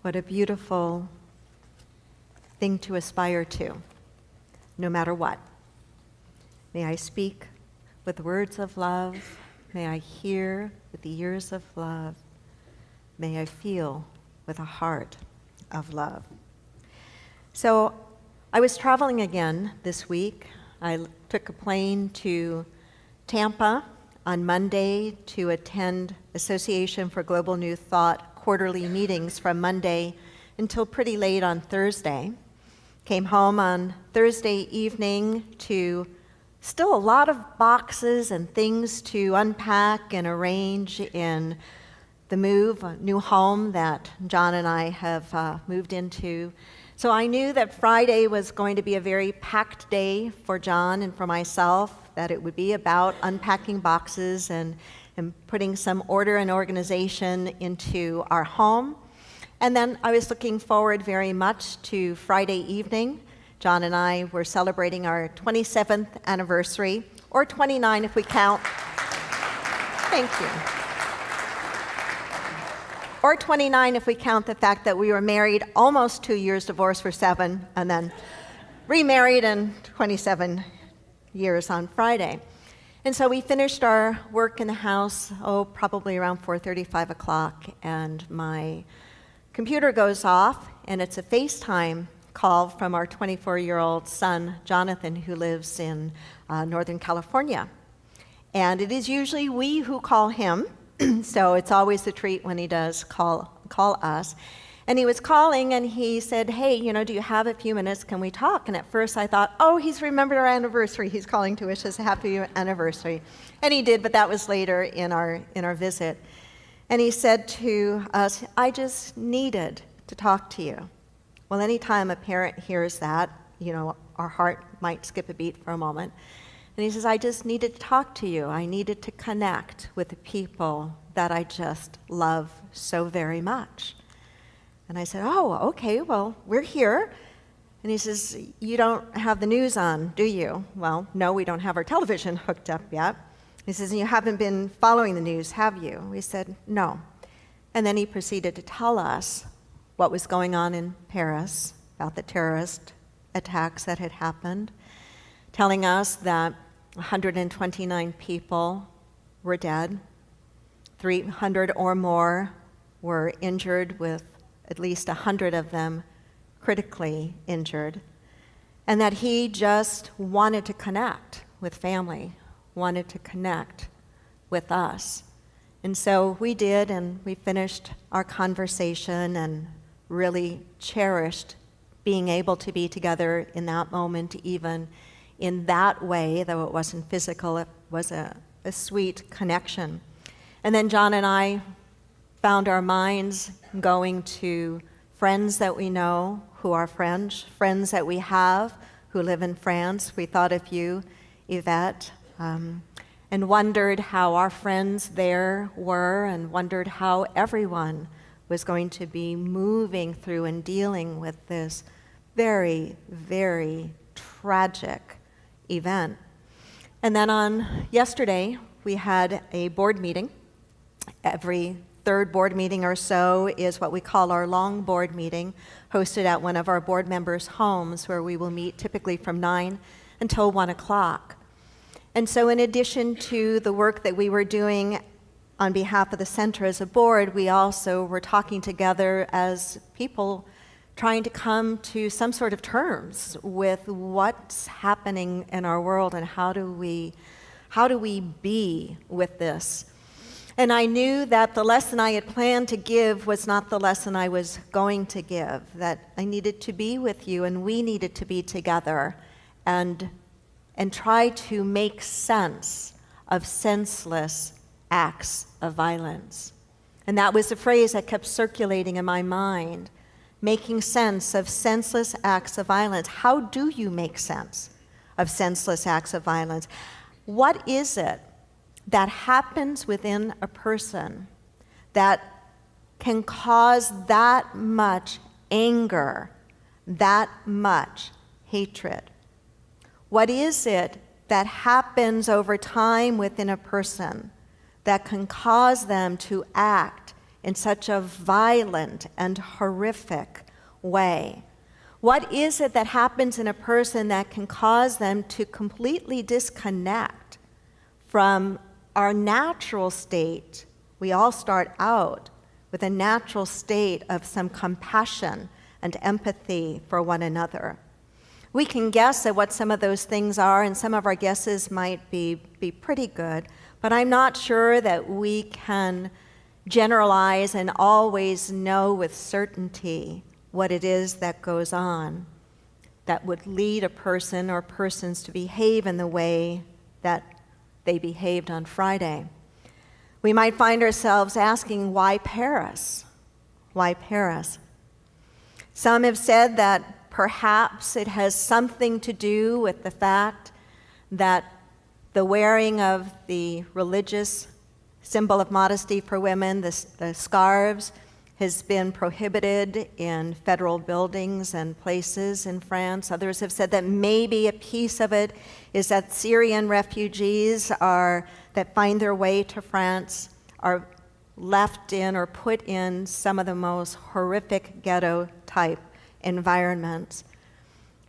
What a beautiful thing to aspire to, no matter what. May I speak with words of love. May I hear with the ears of love. May I feel with a heart of love. So I was traveling again this week. I took a plane to Tampa on Monday to attend Association for Global New Thought quarterly meetings from Monday until pretty late on Thursday. Came home on Thursday evening to still a lot of boxes and things to unpack and arrange in the new home that John and I have moved into. So I knew that Friday was going to be a very packed day for John and for myself, that it would be about unpacking boxes and putting some order and organization into our home. And then I was looking forward very much to Friday evening. John and I were celebrating our 27th anniversary, or 29 if we count. Thank you. Or 29 if we count the fact that we were married almost 2 years, divorced for 7, and then remarried in 27 years on Friday. And so we finished our work in the house, probably around 4:30, 5 o'clock, and my computer goes off, and it's a FaceTime call from our 24-year-old son, Jonathan, who lives in Northern California. And it is usually we who call him, so it's always a treat when he does call us. And he was calling, and he said, hey, do you have a few minutes? Can we talk? And at first I thought, he's remembered our anniversary. He's calling to wish us a happy anniversary. And he did, but that was later in our visit. And he said to us, I just needed to talk to you. Well, anytime a parent hears that, our heart might skip a beat for a moment. And he says, I just needed to talk to you. I needed to connect with the people that I just love so very much. And I said, okay, well, we're here. And he says, you don't have the news on, do you? Well, no, we don't have our television hooked up yet. He says, you haven't been following the news, have you? We said, no. And then he proceeded to tell us what was going on in Paris, about the terrorist attacks that had happened, telling us that 129 people were dead, 300 or more were injured, with at least 100 of them critically injured, and that he just wanted to connect with family, wanted to connect with us. And so we did, and we finished our conversation and really cherished being able to be together in that moment, even in that way, though it wasn't physical. It was a sweet connection. And then John and I found our minds going to friends that we know who are French, friends that we have who live in France. We thought of you, Yvette, and wondered how our friends there were, and wondered how everyone was going to be moving through and dealing with this very, very tragic event. And then on yesterday, we had a board meeting. Every third board meeting or so is what we call our long board meeting, hosted at one of our board members' homes, where we will meet typically from 9 until 1 o'clock. And so in addition to the work that we were doing on behalf of the center as a board, we also were talking together as people trying to come to some sort of terms with what's happening in our world, and how do we be with this. And I knew that the lesson I had planned to give was not the lesson I was going to give, that I needed to be with you, and we needed to be together and try to make sense of senseless acts of violence. And that was a phrase that kept circulating in my mind, making sense of senseless acts of violence. How do you make sense of senseless acts of violence? What is it that happens within a person that can cause that much anger, that much hatred? What is it that happens over time within a person that can cause them to act in such a violent and horrific way? What is it that happens in a person that can cause them to completely disconnect from our natural state? We all start out with a natural state of some compassion and empathy for one another. We can guess at what some of those things are, and some of our guesses might be pretty good, but I'm not sure that we can generalize and always know with certainty what it is that goes on that would lead a person or persons to behave in the way that they behaved on Friday. We might find ourselves asking, why Paris? Why Paris? Some have said that perhaps it has something to do with the fact that the wearing of the religious symbol of modesty for women, the scarves, has been prohibited in federal buildings and places in France. Others have said that maybe a piece of it is that Syrian refugees that find their way to France are left in or put in some of the most horrific ghetto-type environments.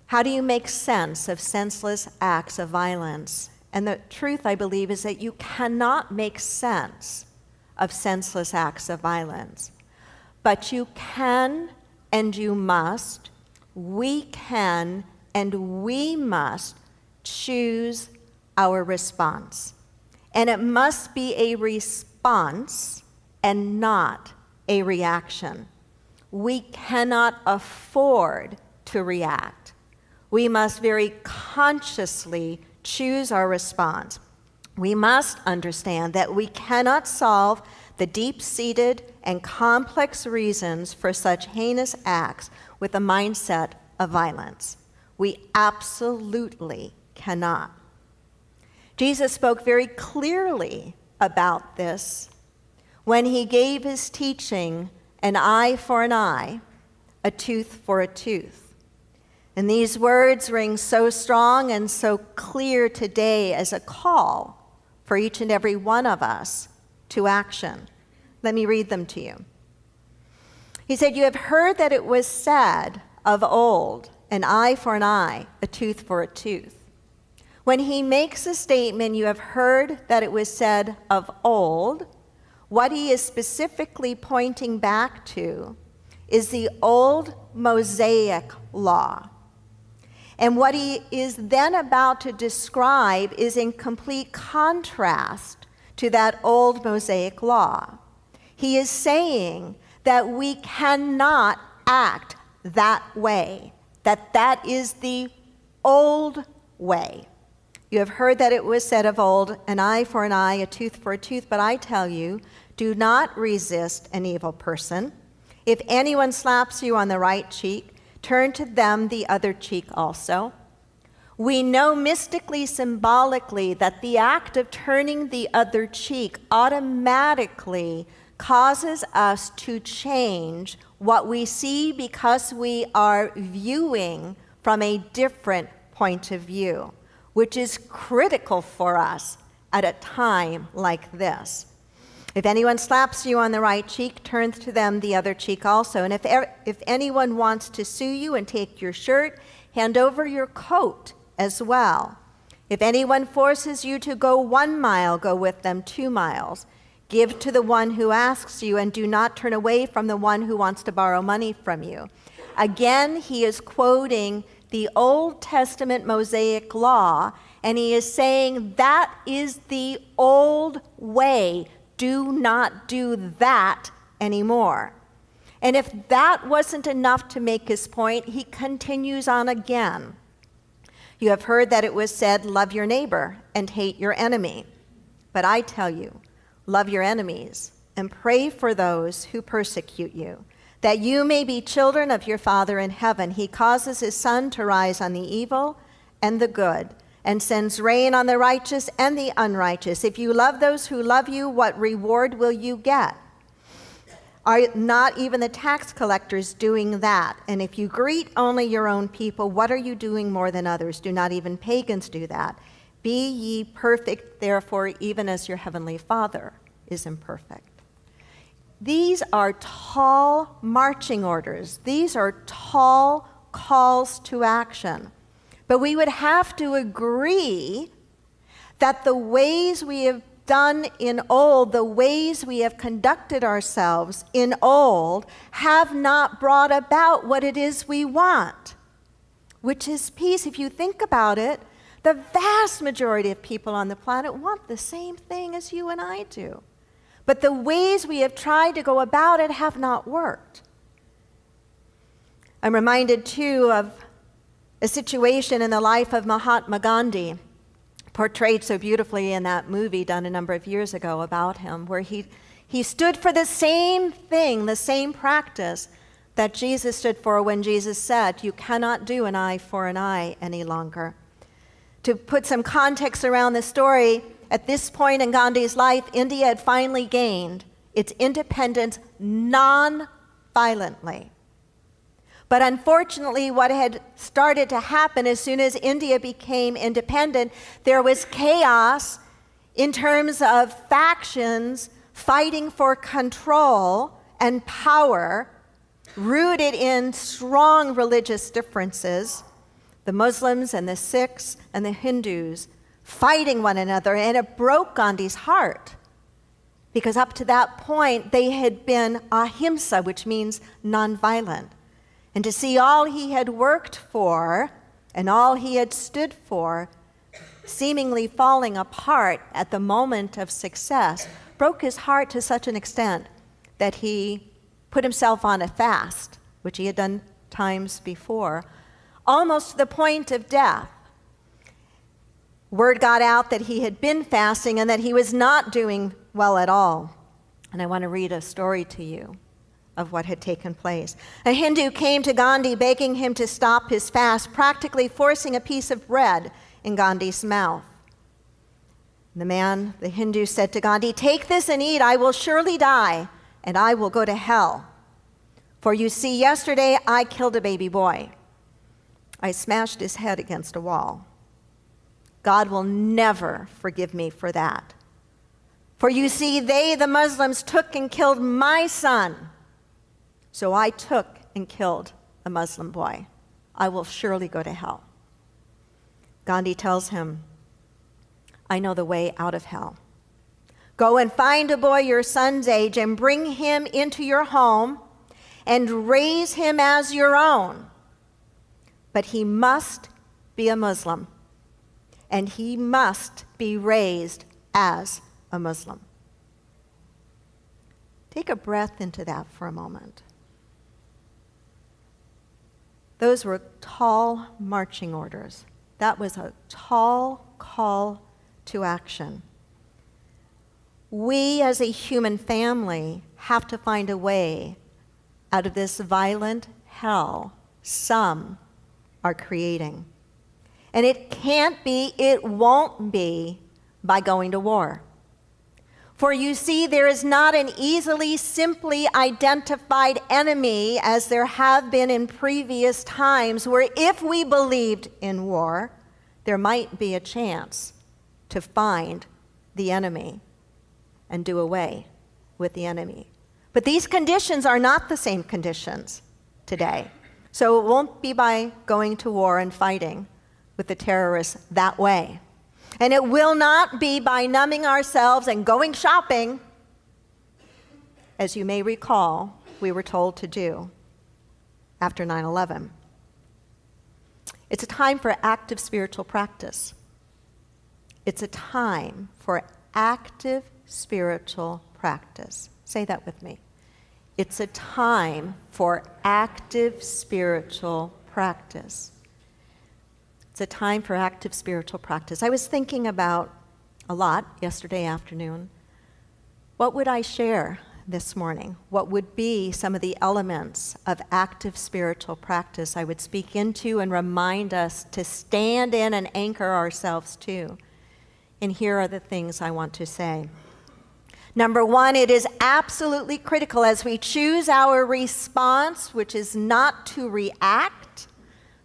How do you make sense of senseless acts of violence? And the truth, I believe, is that you cannot make sense of senseless acts of violence. But you can and you must, we can and we must choose our response. And it must be a response and not a reaction. We cannot afford to react. We must very consciously choose our response. We must understand that we cannot solve the deep-seated and complex reasons for such heinous acts with a mindset of violence. We absolutely cannot. Jesus spoke very clearly about this when he gave his teaching, an eye for an eye, a tooth for a tooth. And these words ring so strong and so clear today as a call for each and every one of us to action. Let me read them to you. He said, "You have heard that it was said of old, an eye for an eye, a tooth for a tooth." When he makes a statement, "You have heard that it was said of old," what he is specifically pointing back to is the old Mosaic law. And what he is then about to describe is in complete contrast to that old Mosaic law. He is saying that we cannot act that way, that is the old way. You have heard that it was said of old, an eye for an eye, a tooth for a tooth, but I tell you, do not resist an evil person. If anyone slaps you on the right cheek, turn to them the other cheek also. We know mystically, symbolically, that the act of turning the other cheek automatically causes us to change what we see because we are viewing from a different point of view, which is critical for us at a time like this. If anyone slaps you on the right cheek, turn to them the other cheek also. And if anyone wants to sue you and take your shirt, hand over your coat as well. If anyone forces you to go 1 mile, go with them 2 miles. Give to the one who asks you, and do not turn away from the one who wants to borrow money from you. Again, he is quoting the Old Testament Mosaic law, and he is saying that is the old way. Do not do that anymore. And if that wasn't enough to make his point, he continues on again. You have heard that it was said, love your neighbor and hate your enemy. But I tell you, love your enemies and pray for those who persecute you, that you may be children of your Father in heaven. He causes his sun to rise on the evil and the good, and sends rain on the righteous and the unrighteous. If you love those who love you, what reward will you get? Are not even the tax collectors doing that? And if you greet only your own people, what are you doing more than others? Do not even pagans do that? Be ye perfect, therefore, even as your heavenly Father is imperfect. these are tall marching orders. These are tall calls to action. But we would have to agree that the ways we have done in old, the ways we have conducted ourselves in old, have not brought about what it is we want, which is peace. If you think about it, the vast majority of people on the planet want the same thing as you and I do. But the ways we have tried to go about it have not worked. I'm reminded, too, of a situation in the life of Mahatma Gandhi, portrayed so beautifully in that movie done a number of years ago about him, where he stood for the same thing, the same practice that Jesus stood for when Jesus said, "You cannot do an eye for an eye any longer." To put some context around the story, at this point in Gandhi's life, India had finally gained its independence non-violently. But unfortunately, what had started to happen as soon as India became independent, there was chaos in terms of factions fighting for control and power, rooted in strong religious differences, the Muslims and the Sikhs and the Hindus fighting one another, and it broke Gandhi's heart. Because up to that point, they had been ahimsa, which means nonviolent. And to see all he had worked for and all he had stood for seemingly falling apart at the moment of success broke his heart to such an extent that he put himself on a fast, which he had done times before, almost to the point of death. Word got out that he had been fasting and that he was not doing well at all. And I want to read a story to you of what had taken place. A Hindu came to Gandhi begging him to stop his fast, practically forcing a piece of bread in Gandhi's mouth. The Hindu said to Gandhi, "Take this and eat. I will surely die, and I will go to hell. For you see, yesterday I killed a baby boy. I smashed his head against a wall. God will never forgive me for that. For you see, they, the Muslims, took and killed my son. So I took and killed a Muslim boy. I will surely go to hell." Gandhi tells him, "I know the way out of hell. Go and find a boy your son's age and bring him into your home and raise him as your own. But he must be a Muslim, and he must be raised as a Muslim." Take a breath into that for a moment. Those were tall marching orders. That was a tall call to action. We as a human family have to find a way out of this violent hell some are creating. And it can't be, it won't be by going to war. For you see, there is not an easily, simply identified enemy as there have been in previous times, where if we believed in war, there might be a chance to find the enemy and do away with the enemy. But these conditions are not the same conditions today. So it won't be by going to war and fighting with the terrorists that way. And it will not be by numbing ourselves and going shopping, as you may recall we were told to do after 9/11. It's a time for active spiritual practice. It's a time for active spiritual practice. Say that with me. It's a time for active spiritual practice. It's a time for active spiritual practice. I was thinking about a lot yesterday afternoon. What would I share this morning? What would be some of the elements of active spiritual practice I would speak into and remind us to stand in and anchor ourselves to? And here are the things I want to say. Number one, it is absolutely critical as we choose our response, which is not to react,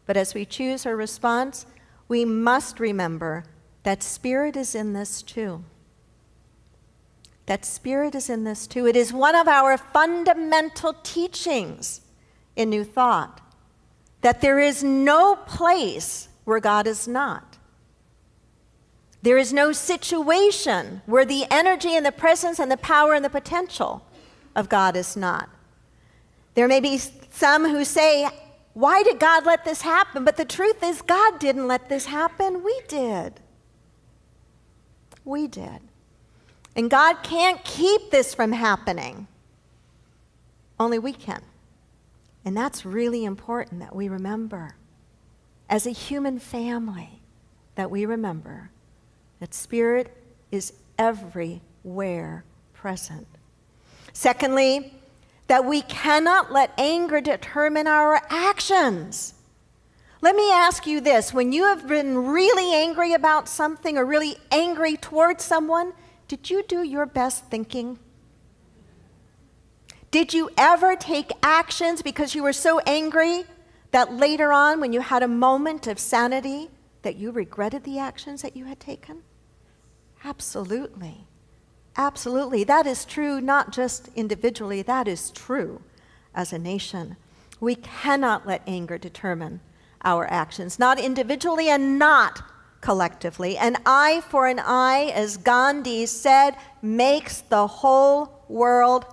but as we choose our response, we must remember that Spirit is in this too. That Spirit is in this too. It is one of our fundamental teachings in New Thought that there is no place where God is not. There is no situation where the energy and the presence and the power and the potential of God is not. There may be some who say, why did God let this happen? But the truth is, God didn't let this happen. We did. We did. And God can't keep this from happening. Only we can. And that's really important that we remember. As a human family, that we remember that Spirit is everywhere present. Secondly, that we cannot let anger determine our actions. Let me ask you this. When you have been really angry about something or really angry towards someone, did you do your best thinking? Did you ever take actions because you were so angry that later on, when you had a moment of sanity, that you regretted the actions that you had taken? Absolutely. Absolutely. That is true not just individually, that is true as a nation. We cannot let anger determine our actions, not individually and not collectively. An eye for an eye, as Gandhi said, makes the whole world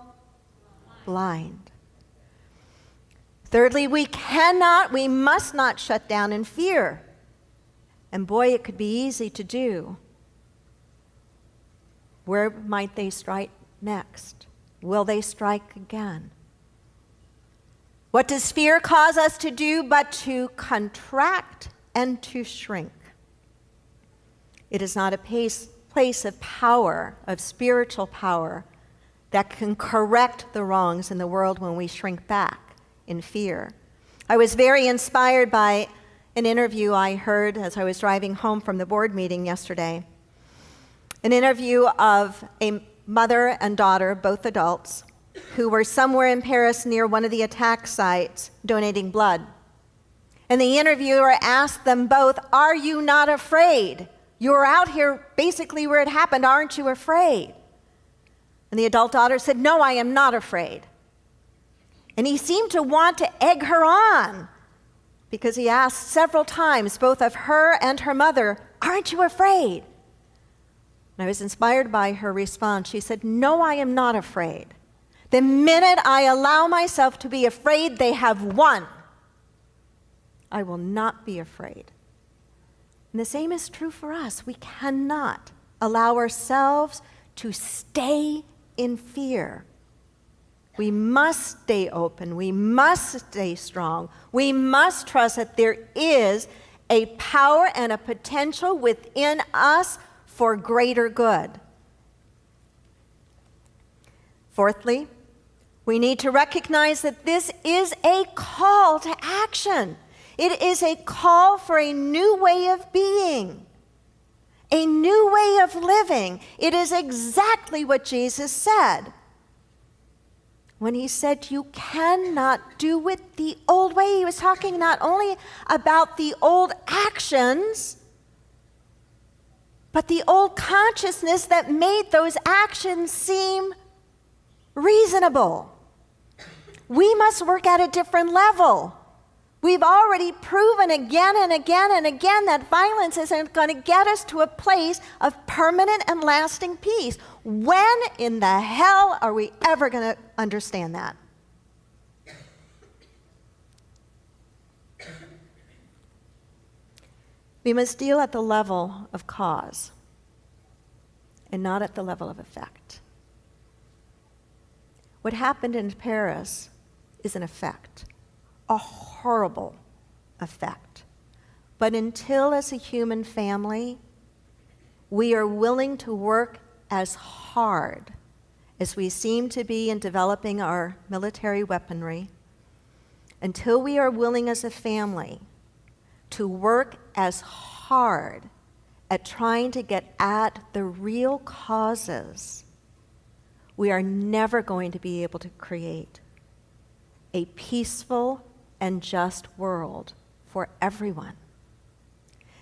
blind. Thirdly, we must not shut down in fear. And boy, it could be easy to do. Where might they strike next? Will they strike again? What does fear cause us to do but to contract and to shrink? It is not a place of power, of spiritual power, that can correct the wrongs in the world when we shrink back in fear. I was very inspired by an interview I heard as I was driving home from the board meeting yesterday. An interview of a mother and daughter, both adults, who were somewhere in Paris near one of the attack sites donating blood. And the interviewer asked them both, "Are you not afraid? You're out here basically where it happened. Aren't you afraid?" And the adult daughter said, "No, I am not afraid." And he seemed to want to egg her on because he asked several times, both of her and her mother, "Aren't you afraid?" And I was inspired by her response. She said, "No, I am not afraid. The minute I allow myself to be afraid, they have won. I will not be afraid." And the same is true for us. We cannot allow ourselves to stay in fear. We must stay open. We must stay strong. We must trust that there is a power and a potential within us for greater good. Fourthly, we need to recognize that this is a call to action. It is a call for a new way of being, a new way of living. It is exactly what Jesus said when he said you cannot do it the old way. He was talking not only about the old actions, but the old consciousness that made those actions seem reasonable. We must work at a different level. We've already proven again and again and again that violence isn't going to get us to a place of permanent and lasting peace. When in the hell are we ever going to understand that? We must deal at the level of cause and not at the level of effect. What happened in Paris is an effect, a horrible effect. But until, as a human family, we are willing to work as hard as we seem to be in developing our military weaponry, until we are willing as a family to work as hard at trying to get at the real causes, we are never going to be able to create a peaceful and just world for everyone.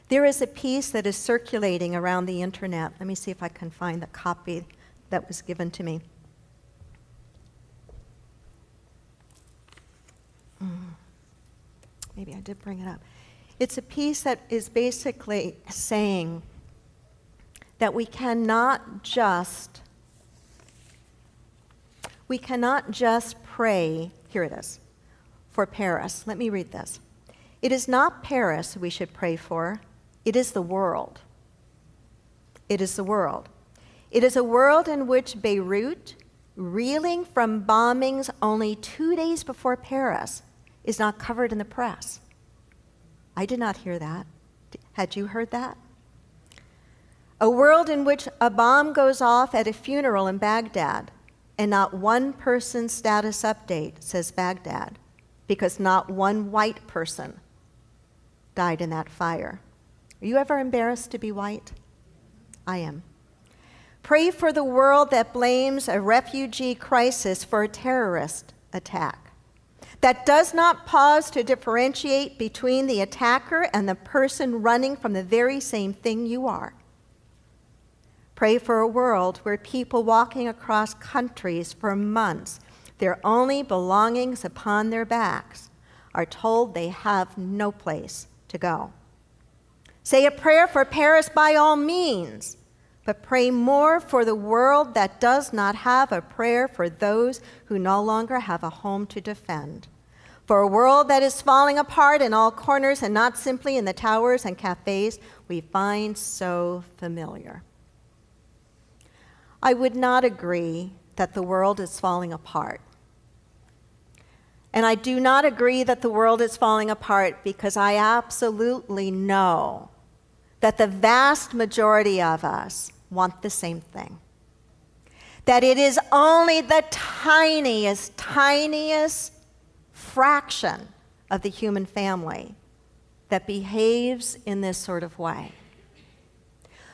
There is a piece that is circulating around the internet. Let me see if I can find the copy that was given to me. Maybe I did bring it up. It's a piece that is basically saying that we cannot just pray, here it is, for Paris. Let me read this. It is not Paris we should pray for, it is the world. It is the world. It is a world in which Beirut, reeling from bombings only 2 days before Paris, is not covered in the press. I did not hear that. Had you heard that? A world in which a bomb goes off at a funeral in Baghdad and not one person's status update says Baghdad because not one white person died in that fire. Are you ever embarrassed to be white? I am. Pray for the world that blames a refugee crisis for a terrorist attack, that does not pause to differentiate between the attacker and the person running from the very same thing you are. Pray for a world where people walking across countries for months, their only belongings upon their backs, are told they have no place to go. Say a prayer for Paris by all means, but pray more for the world that does not have a prayer for those who no longer have a home to defend. For a world that is falling apart in all corners and not simply in the towers and cafes we find so familiar. I would not agree that the world is falling apart. And I do not agree that the world is falling apart because I absolutely know that the vast majority of us want the same thing. That it is only the tiniest fraction of the human family that behaves in this sort of way.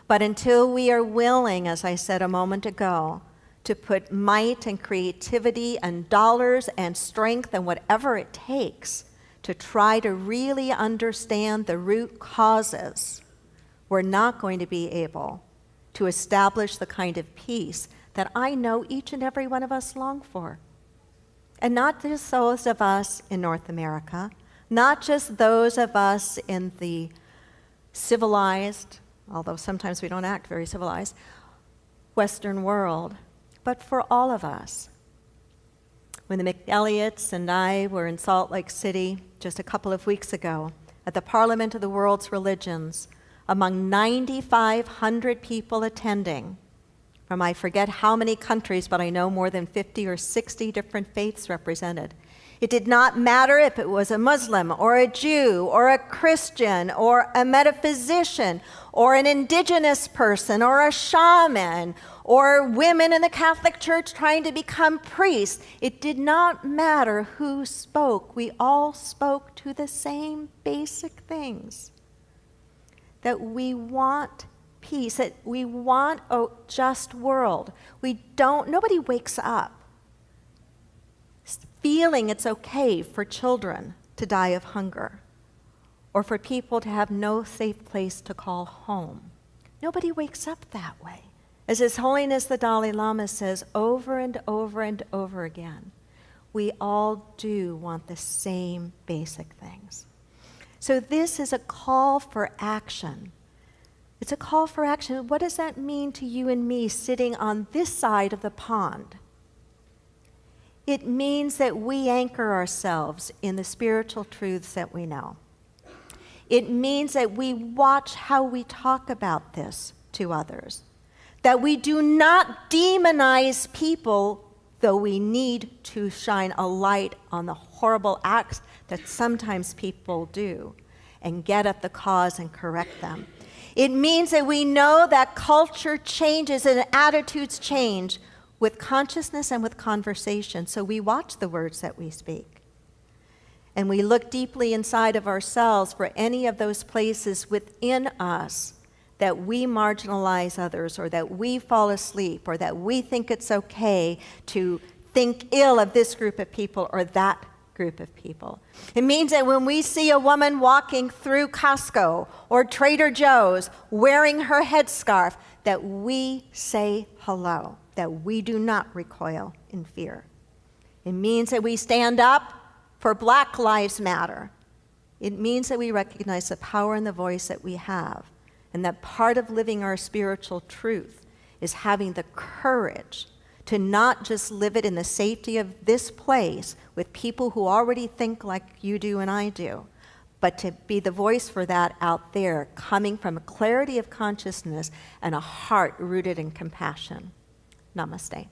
But until we are willing, as I said a moment ago, to put might and creativity and dollars and strength and whatever it takes to try to really understand the root causes, we're not going to be able to establish the kind of peace that I know each and every one of us long for. And not just those of us in North America, not just those of us in the civilized, although sometimes we don't act very civilized, Western world, but for all of us. When the McElliots and I were in Salt Lake City just a couple of weeks ago at the Parliament of the World's Religions, among 9,500 people attending from I forget how many countries, but I know more than 50 or 60 different faiths represented. It did not matter if it was a Muslim or a Jew or a Christian or a metaphysician or an indigenous person or a shaman or women in the Catholic Church trying to become priests. It did not matter who spoke. We all spoke to the same basic things. That we want peace, that we want a just world. Nobody wakes up feeling it's okay for children to die of hunger or for people to have no safe place to call home. Nobody wakes up that way. As His Holiness the Dalai Lama says over and over and over again, we all do want the same basic things. So this is a call for action. It's a call for action. What does that mean to you and me sitting on this side of the pond? It means that we anchor ourselves in the spiritual truths that we know. It means that we watch how we talk about this to others. That we do not demonize people, though we need to shine a light on the horrible acts that sometimes people do and get at the cause and correct them. It means that we know that culture changes and attitudes change with consciousness and with conversation. So we watch the words that we speak. And we look deeply inside of ourselves for any of those places within us that we marginalize others or that we fall asleep or that we think it's okay to think ill of this group of people or that group of people. It means that when we see a woman walking through Costco or Trader Joe's wearing her headscarf, that we say hello. that we do not recoil in fear. It means that we stand up for Black Lives Matter. It means that we recognize the power and the voice that we have, and that part of living our spiritual truth is having the courage to not just live it in the safety of this place with people who already think like you do and I do, but to be the voice for that out there, coming from a clarity of consciousness and a heart rooted in compassion. Namaste.